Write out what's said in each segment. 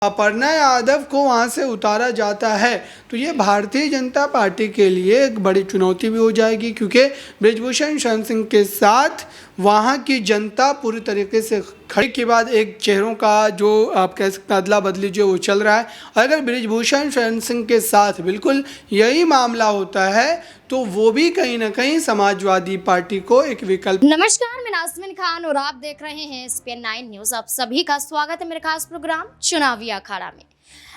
अपर्णा यादव को वहां से उतारा जाता है तो ये भारतीय जनता पार्टी के लिए एक बड़ी चुनौती भी हो जाएगी, क्योंकि बृजभूषण शरण सिंह के साथ वहां की जनता पूरी तरीके से खड़ी के बाद एक चेहरों का जो आप कह सकते हैं अदला बदली जो वो चल रहा है। अगर बृजभूषण शरण सिंह के साथ बिल्कुल यही मामला होता है तो वो भी कहीं ना कहीं समाजवादी पार्टी को एक विकल्प। नमस्कार, मैं नाज़मीन खान और आप देख रहे हैं SPN9 न्यूज। आप सभी का स्वागत है मेरे खास प्रोग्राम चुनावी अखाड़ा में।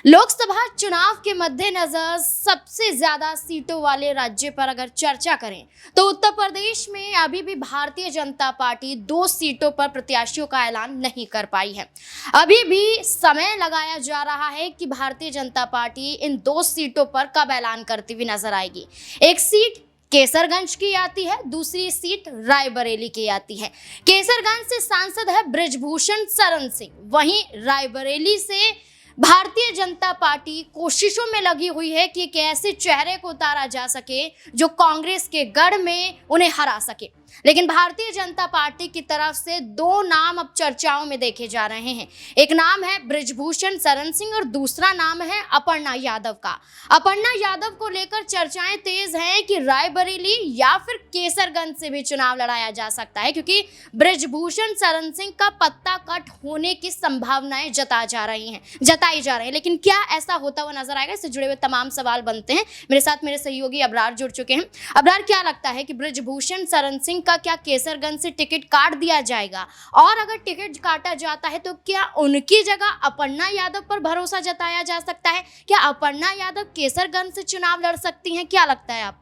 लोकसभा चुनाव के मद्देनजर सबसे ज्यादा सीटों वाले राज्य पर अगर चर्चा करें तो उत्तर प्रदेश में अभी भी भारतीय जनता पार्टी 2 सीटों पर प्रत्याशियों का ऐलान नहीं कर पाई है। अभी भी समय लगाया जा रहा है कि भारतीय जनता पार्टी इन 2 सीटों पर कब ऐलान करती हुई नजर आएगी। एक सीट केसरगंज की आती है, दूसरी सीट रायबरेली की आती है। केसरगंज से सांसद है बृजभूषण शरण सिंह, वहीं रायबरेली से भारतीय जनता पार्टी कोशिशों में लगी हुई है कि एक ऐसे चेहरे को उतारा जा सके जो कांग्रेस के गढ़ में उन्हें हरा सके। लेकिन भारतीय जनता पार्टी की तरफ से 2 नाम अब चर्चाओं में देखे जा रहे हैं। एक नाम है बृजभूषण शरण सिंह और दूसरा नाम है अपर्णा यादव का। अपर्णा यादव को लेकर चर्चाएं तेज हैं कि रायबरेली या फिर केसरगंज से भी चुनाव लड़ाया जा सकता है, क्योंकि बृजभूषण शरण सिंह का पत्ता कट होने की संभावनाएं जताई जा रही हैं। लेकिन क्या ऐसा होता हुआ नजर आएगा, इससे जुड़े हुए तमाम सवाल बनते हैं। मेरे साथ मेरे सहयोगी अबरार जुड़ चुके हैं। अबरार, क्या लगता है कि बृजभूषण शरण सिंह का क्या केसरगंज से टिकट काट दिया जाएगा, और अगर टिकट काटा जाता है तो क्या उनकी जगह अपर्णा यादव पर भरोसा जताया जा सकता है? क्या अपर्णा यादव केसरगंज से चुनाव लड़ सकती हैं? क्या लगता है आप?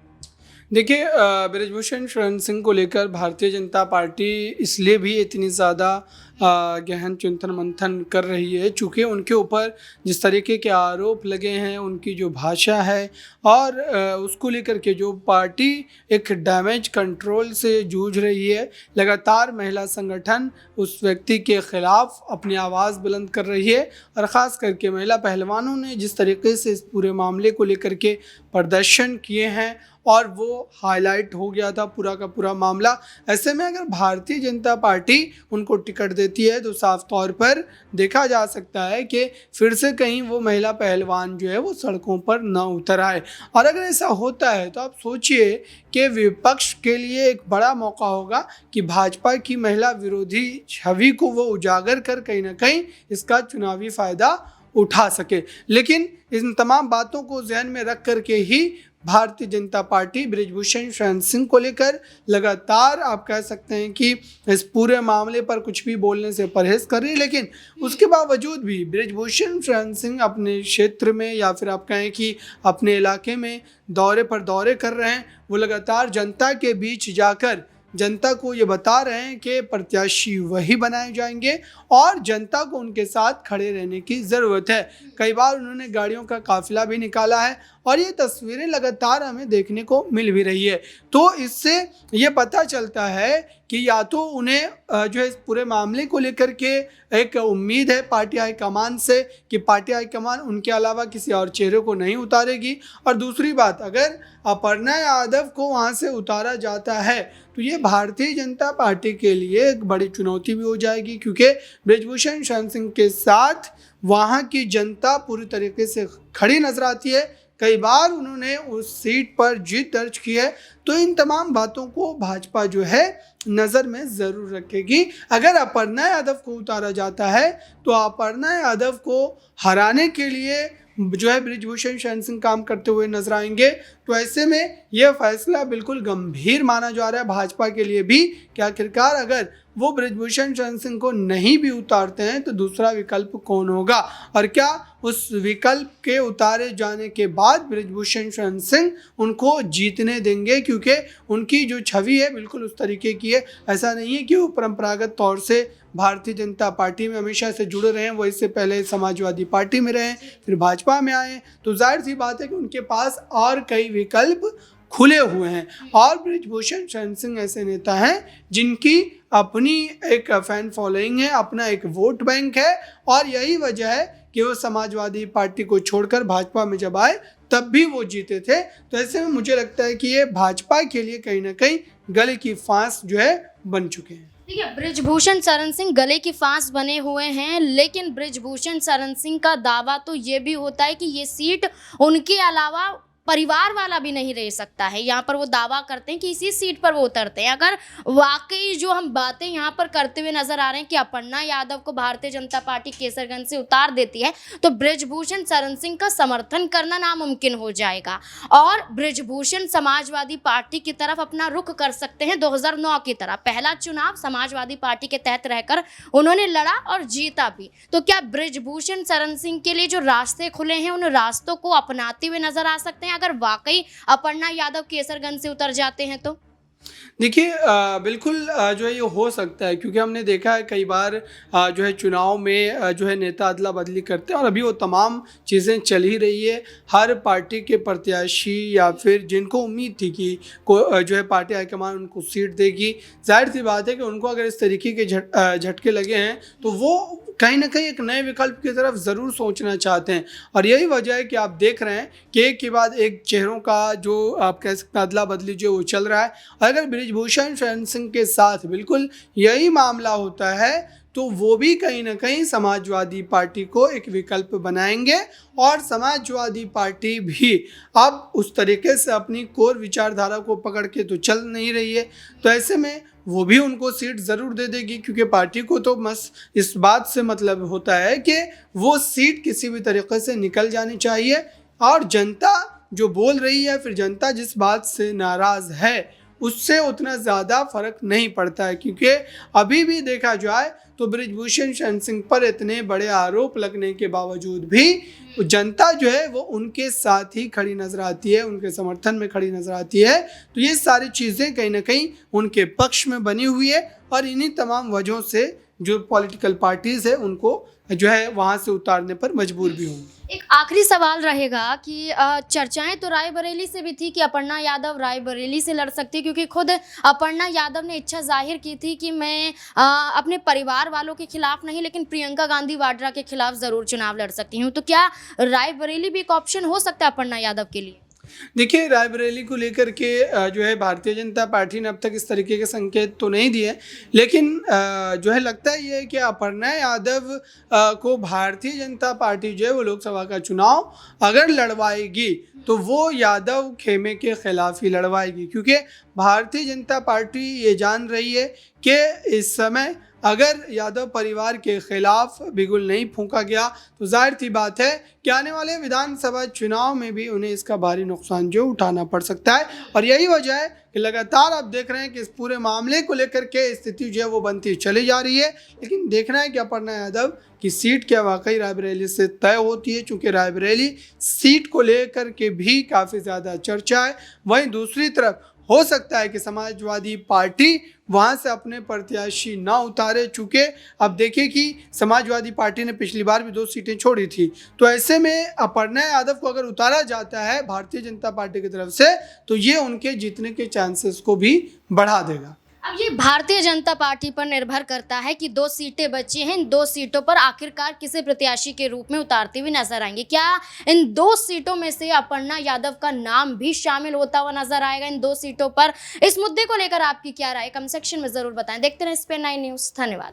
देखिए, बृजभूषण शरण सिंह को लेकर भारतीय जनता पार्टी इसलिए भी इतनी ज़्यादा गहन चिंतन मंथन कर रही है चूँकि उनके ऊपर जिस तरीके के आरोप लगे हैं, उनकी जो भाषा है और उसको लेकर के जो पार्टी एक डैमेज कंट्रोल से जूझ रही है। लगातार महिला संगठन उस व्यक्ति के खिलाफ अपनी आवाज़ बुलंद कर रही है और ख़ास करके महिला पहलवानों ने जिस तरीके से इस पूरे मामले को लेकर के प्रदर्शन किए हैं और वो हाईलाइट हो गया था पूरा का पूरा मामला। ऐसे में अगर भारतीय जनता पार्टी उनको टिकट देती है तो साफ तौर पर देखा जा सकता है कि फिर से कहीं वो महिला पहलवान जो है वो सड़कों पर ना उतर आए। और अगर ऐसा होता है तो आप सोचिए कि विपक्ष के लिए एक बड़ा मौका होगा कि भाजपा की महिला विरोधी छवि को वो उजागर कर कहीं ना कहीं इसका चुनावी फ़ायदा उठा सके। लेकिन इन तमाम बातों को ध्यान में रख कर के ही भारतीय जनता पार्टी बृजभूषण शरण सिंह को लेकर लगातार आप कह सकते हैं कि इस पूरे मामले पर कुछ भी बोलने से परहेज कर रही है। लेकिन उसके बावजूद भी बृजभूषण शरण सिंह अपने क्षेत्र में या फिर आप कहें कि अपने इलाके में दौरे पर दौरे कर रहे हैं। वो लगातार जनता के बीच जाकर जनता को ये बता रहे हैं कि प्रत्याशी वही बनाए जाएंगे और जनता को उनके साथ खड़े रहने की ज़रूरत है। कई बार उन्होंने गाड़ियों का काफिला भी निकाला है और ये तस्वीरें लगातार हमें देखने को मिल भी रही है। तो इससे ये पता चलता है कि या तो उन्हें जो है इस पूरे मामले को लेकर के एक उम्मीद है पार्टी हाईकमान से कि पार्टी हाईकमान उनके अलावा किसी और चेहरे को नहीं उतारेगी, और दूसरी बात अगर अपर्णा यादव को वहाँ से उतारा जाता है तो ये भारतीय जनता पार्टी के लिए एक बड़ी चुनौती भी हो जाएगी, क्योंकि बृजभूषण शरण सिंह के साथ वहाँ की जनता पूरी तरीके से खड़ी नजर आती है। कई बार उन्होंने उस सीट पर जीत दर्ज की है। तो इन तमाम बातों को भाजपा जो है नज़र में ज़रूर रखेगी। अगर अपर्णा यादव को उतारा जाता है तो अपर्णा यादव को हराने के लिए जो है बृजभूषण शरण सिंह काम करते हुए नजर आएंगे। तो ऐसे में यह फैसला बिल्कुल गंभीर माना जा रहा है भाजपा के लिए भी कि आखिरकार अगर वो बृजभूषण शरण सिंह को नहीं भी उतारते हैं तो दूसरा विकल्प कौन होगा, और क्या उस विकल्प के उतारे जाने के बाद बृजभूषण शरण सिंह उनको जीतने देंगे, क्योंकि उनकी जो छवि है बिल्कुल उस तरीके की है। ऐसा नहीं है कि वो परंपरागत तौर से भारतीय जनता पार्टी में हमेशा से जुड़े रहे हैं, वो इससे पहले समाजवादी पार्टी में रहे फिर भाजपा में आए, तो जाहिर सी बात है कि उनके पास और कई विकल्प खुले हुए हैं। और बृजभूषण शरण सिंह ऐसे नेता हैं जिनकी अपनी एक फैन फॉलोइंग है, अपना एक वोट बैंक है, और यही वजह है कि वो समाजवादी पार्टी को छोड़कर भाजपा में जब आए तब भी वो जीते थे। तो ऐसे में मुझे लगता है कि ये भाजपा के लिए कहीं ना कहीं गले की फांस जो है बन चुके हैं। देखिए, बृजभूषण शरण सिंह गले की फांस बने हुए हैं, लेकिन बृजभूषण शरण सिंह का दावा तो ये भी होता है कि ये सीट उनके अलावा परिवार वाला भी नहीं रह सकता है। यहाँ पर वो दावा करते हैं कि इसी सीट पर वो उतरते हैं। अगर वाकई जो हम बातें यहाँ पर करते हुए नजर आ रहे हैं कि अपर्णा यादव को भारतीय जनता पार्टी केसरगंज से उतार देती है, तो बृजभूषण शरण सिंह का समर्थन करना नामुमकिन हो जाएगा और बृजभूषण समाजवादी पार्टी की तरफ अपना रुख कर सकते हैं 2009 की तरह। पहला चुनाव समाजवादी पार्टी के तहत रहकर उन्होंने लड़ा और जीता भी। तो क्या बृजभूषण शरण सिंह के लिए जो रास्ते खुले हैं, उन रास्तों को अपनाते हुए नजर आ सकते हैं अगर वाकई अपर्णा यादव केसरगंज से उतर जाते हैं तो? देखिए बिल्कुल जो है ये हो सकता है, क्योंकि हमने देखा है कई बार जो है चुनाव में जो है नेता अदला बदली करते हैं और अभी वो तमाम चीज़ें चल ही रही है। हर पार्टी के प्रत्याशी या फिर जिनको उम्मीद थी कि जो है पार्टी हाईकमान उनको सीट देगी, जाहिर सी बात है कि उनको अगर इस तरीके के झटके लगे हैं तो वो कहीं ना कहीं एक नए विकल्प की तरफ ज़रूर सोचना चाहते हैं। और यही वजह है कि आप देख रहे हैं कि एक के बाद एक चेहरों का जो आप कह सकते हैं अदला बदली जो वो चल रहा है। अगर बृजभूषण शरण सिंह के साथ बिल्कुल यही मामला होता है तो वो भी कहीं ना कहीं समाजवादी पार्टी को एक विकल्प बनाएंगे और समाजवादी पार्टी भी अब उस तरीके से अपनी कोर विचारधारा को पकड़ के तो चल नहीं रही है। तो ऐसे में वो भी उनको सीट ज़रूर दे देगी, क्योंकि पार्टी को तो बस इस बात से मतलब होता है कि वो सीट किसी भी तरीके से निकल जानी चाहिए। और जनता जो बोल रही है, फिर जनता जिस बात से नाराज़ है उससे उतना ज़्यादा फर्क नहीं पड़ता है, क्योंकि अभी भी देखा जाए तो बृजभूषण शरण सिंह पर इतने बड़े आरोप लगने के बावजूद भी जनता जो है वो उनके साथ ही खड़ी नजर आती है, उनके समर्थन में खड़ी नजर आती है। तो ये सारी चीज़ें कहीं ना कहीं उनके पक्ष में बनी हुई है और इन्हीं तमाम वजहों से जो पॉलिटिकल पार्टीज़ है उनको जो है वहाँ से उतारने पर मजबूर भी होंगे। एक आखिरी सवाल रहेगा कि चर्चाएं तो रायबरेली से भी थी कि अपर्णा यादव रायबरेली से लड़ सकती है, क्योंकि खुद अपर्णा यादव ने इच्छा जाहिर की थी कि मैं अपने परिवार वालों के खिलाफ नहीं, लेकिन प्रियंका गांधी वाड्रा के खिलाफ ज़रूर चुनाव लड़ सकती हूँ। तो क्या रायबरेली भी एक ऑप्शन हो सकता है अपर्णा यादव के लिए? देखिए, रायबरेली को लेकर के जो है भारतीय जनता पार्टी ने अब तक इस तरीके के संकेत तो नहीं दिए, लेकिन जो है लगता है ये कि अपर्णा यादव को भारतीय जनता पार्टी जो है वो लोकसभा का चुनाव अगर लड़वाएगी तो वो यादव खेमे के खिलाफ ही लड़वाएगी, क्योंकि भारतीय जनता पार्टी ये जान रही है कि इस समय अगर यादव परिवार के खिलाफ बिगुल नहीं फूंका गया तो जाहिर सी बात है कि आने वाले विधानसभा चुनाव में भी उन्हें इसका भारी नुकसान जो उठाना पड़ सकता है। और यही वजह है कि लगातार आप देख रहे हैं कि इस पूरे मामले को लेकर के स्थिति जो है वो बनती चली जा रही है। लेकिन देखना है कि अपर्णा यादव की सीट क्या वाकई रायबरेली से तय होती है, चूँकि रायबरेली सीट को लेकर के भी काफ़ी ज़्यादा चर्चा है। वहीं दूसरी तरफ हो सकता है कि समाजवादी पार्टी वहाँ से अपने प्रत्याशी ना उतारे, चूँकि अब देखिए कि समाजवादी पार्टी ने पिछली बार भी 2 सीटें छोड़ी थी। तो ऐसे में अपर्णा यादव को अगर उतारा जाता है भारतीय जनता पार्टी की तरफ से तो ये उनके जीतने के चांसेस को भी बढ़ा देगा। अब ये भारतीय जनता पार्टी पर निर्भर करता है कि 2 सीटें बची हैं, इन 2 सीटों पर आखिरकार किसे प्रत्याशी के रूप में उतारते हुए नजर आएंगे। क्या इन 2 सीटों में से अपर्णा यादव का नाम भी शामिल होता हुआ नजर आएगा इन 2 सीटों पर? इस मुद्दे को लेकर आपकी क्या राय, कमेंट सेक्शन में जरूर बताएं। देखते रहें SPN9 न्यूज़। धन्यवाद।